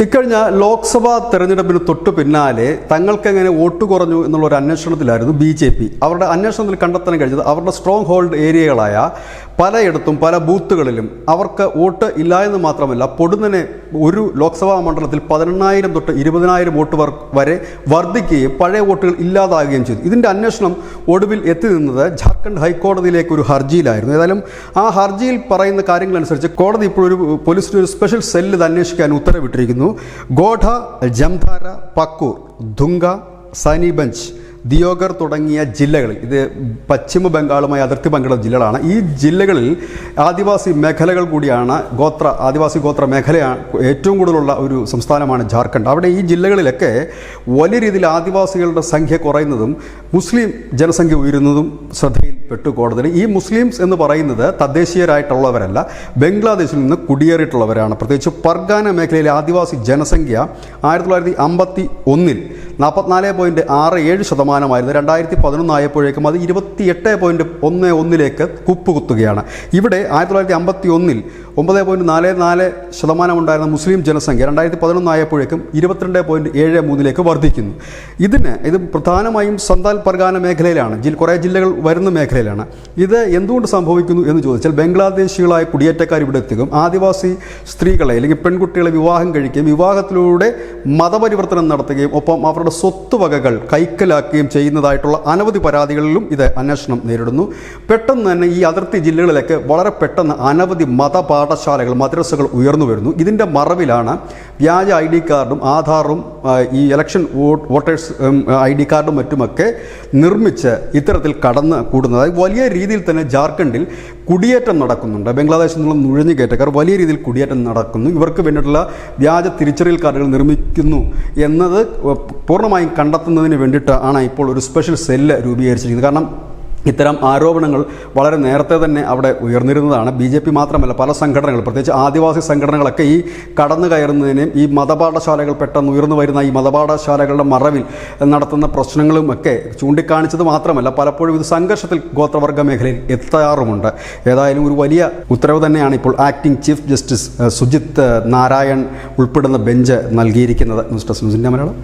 ഇക്കഴിഞ്ഞ ലോക്സഭാ തെരഞ്ഞെടുപ്പിന് തൊട്ടു പിന്നാലെ തങ്ങൾക്കെങ്ങനെ വോട്ട് കുറഞ്ഞു എന്നുള്ളൊരു അന്വേഷണത്തിലായിരുന്നു BJP. അവരുടെ അന്വേഷണത്തിൽ കണ്ടെത്താൻ കഴിഞ്ഞത് അവരുടെ സ്ട്രോങ് ഹോൾഡ് ഏരിയകളായ പലയിടത്തും പല ബൂത്തുകളിലും അവർക്ക് വോട്ട് ഇല്ല എന്ന് മാത്രമല്ല പൊടുന്നനെ ഒരു ലോക്സഭാ മണ്ഡലത്തിൽ 18,000 തൊട്ട് 20,000 വോട്ട് വരെ വർദ്ധിക്കുകയും പഴയ വോട്ടുകൾ ഇല്ലാതാകുകയും ചെയ്തു. ഇതിൻ്റെ അന്വേഷണം ഒടുവിൽ എത്തി നിന്നത് ജാർഖണ്ഡ് ഹൈക്കോടതിയിലേക്ക് ഒരു ഹർജിയിലായിരുന്നു. ഏതായാലും ആ ഹർജിയിൽ പറയുന്ന കാര്യങ്ങളനുസരിച്ച് കോടതി ഇപ്പോൾ പോലീസിന് ഒരു സ്പെഷ്യൽ സെല്ല് ഇത് അന്വേഷിക്കാൻ ഉത്തരവിട്ടിരിക്കുന്നു. ഗോഡ, ജംധാര, പക്കൂർ, ദുംഗ, സാനിബഞ്ച്, ദിയോഗർ തുടങ്ങിയ ജില്ലകളിൽ, ഇത് പശ്ചിമ ബംഗാളുമായി അതിർത്തി പങ്കിടുന്ന ജില്ലകളാണ്. ഈ ജില്ലകളിൽ ആദിവാസി മേഖലകൾ കൂടിയാണ്. ആദിവാസി ഗോത്ര മേഖലയാണ് ഏറ്റവും കൂടുതലുള്ള ഒരു സംസ്ഥാനമാണ് ജാർഖണ്ഡ്. അവിടെ ഈ ജില്ലകളിലൊക്കെ വലിയ രീതിയിൽ ആദിവാസികളുടെ സംഖ്യ കുറയുന്നതും മുസ്ലിം ജനസംഖ്യ ഉയരുന്നതും ശ്രദ്ധയിൽപ്പെട്ടു കോടതി. ഈ മുസ്ലിംസ് എന്ന് പറയുന്നത് തദ്ദേശീയരായിട്ടുള്ളവരല്ല, ബംഗ്ലാദേശിൽ നിന്ന് കുടിയേറിയിട്ടുള്ളവരാണ്. പ്രത്യേകിച്ച് പർഗാന മേഖലയിലെ ആദിവാസി ജനസംഖ്യ 1951 44.67% 2011 ആയപ്പോഴേക്കും അത് 28.11 കുപ്പുകുത്തുകയാണ്. ഇവിടെ 1951 9.44% ഉണ്ടായിരുന്ന മുസ്ലിം ജനസംഖ്യ 2011 ആയപ്പോഴേക്കും 22.73 വർദ്ധിക്കുന്നു. ഇത് പ്രധാനമായും സന്താൽ പർഗാന മേഖലയിലാണ്, കുറേ ജില്ലകൾ വരുന്ന മേഖലയിലാണ്. ഇത് എന്തുകൊണ്ട് സംഭവിക്കുന്നു എന്ന് ചോദിച്ചാൽ ബംഗ്ലാദേശികളായ കുടിയേറ്റക്കാർ ഇവിടെ എത്തുകയും ആദിവാസി സ്ത്രീകളെ അല്ലെങ്കിൽ പെൺകുട്ടികളെ വിവാഹം കഴിക്കുകയും വിവാഹത്തിലൂടെ മതപരിവർത്തനം നടത്തുകയും ഒപ്പം അവരുടെ സ്വത്തുവകകൾ കൈക്കലാക്കുകയും ചെയ്യുന്നതായിട്ടുള്ള അനവധി പരാതികളിലും ഇത് അന്വേഷണം നേരിടുന്നു. പെട്ടെന്ന് തന്നെ ഈ അതിർത്തി ജില്ലകളിലേക്ക് വളരെ പെട്ടെന്ന് അനവധി മതപാഠശാലകൾ, മദ്രസകൾ ഉയർന്നു വരുന്നു. ഇതിൻ്റെ മറവിലാണ് വ്യാജ ID കാർഡും ആധാറും ഈ ഇലക്ഷൻ വോട്ടേഴ്സ് ID കാർഡും മറ്റുമൊക്കെ നിർമ്മിച്ച് ഇത്തരത്തിൽ കടന്ന് കൂടുന്നത്. വലിയ രീതിയിൽ തന്നെ ജാർഖണ്ഡിൽ കുടിയേറ്റം നടക്കുന്നുണ്ട്. ബംഗ്ലാദേശിൽ നിന്നുള്ള നുഴഞ്ഞുകയറ്റക്കാർ വലിയ രീതിയിൽ കുടിയേറ്റം നടക്കുന്നു. ഇവർക്ക് വേണ്ടിയിട്ടുള്ള വ്യാജ തിരിച്ചറിയൽ കാർഡുകൾ നിർമ്മിക്കുന്നു എന്നത് പൂർണ്ണമായും കണ്ടെത്തുന്നതിന് വേണ്ടിയിട്ടാണ് ഇപ്പോൾ ഒരു സ്പെഷ്യൽ സെല്ല് രൂപീകരിച്ചിരിക്കുന്നത്. കാരണം ഇത്തരം ആരോപണങ്ങൾ വളരെ നേരത്തെ തന്നെ അവിടെ ഉയർന്നിരുന്നതാണ്. BJP മാത്രമല്ല, പല സംഘടനകൾ, പ്രത്യേകിച്ച് ആദിവാസി സംഘടനകളൊക്കെ ഈ കടന്നു കയറുന്നതിനെയും ഈ മതപാഠശാലകൾ പെട്ടെന്ന് ഉയർന്നു വരുന്ന ഈ മതപാഠശാലകളുടെ മറവിൽ നടത്തുന്ന പ്രശ്നങ്ങളും ഒക്കെ ചൂണ്ടിക്കാണിച്ചത് മാത്രമല്ല, പലപ്പോഴും ഇത് സംഘർഷത്തിൽ ഗോത്രവർഗ മേഖലയിൽ എത്താറുമുണ്ട്. ഏതായാലും ഒരു വലിയ ഉത്തരവ് തന്നെയാണ് ഇപ്പോൾ acting chief justice Sujith Narayan ഉൾപ്പെടുന്ന ബെഞ്ച് നൽകിയിരിക്കുന്നത്. ന്യൂസ് ഡെസ്ക് ന്യൂസിൻ്റെ മലയാളം.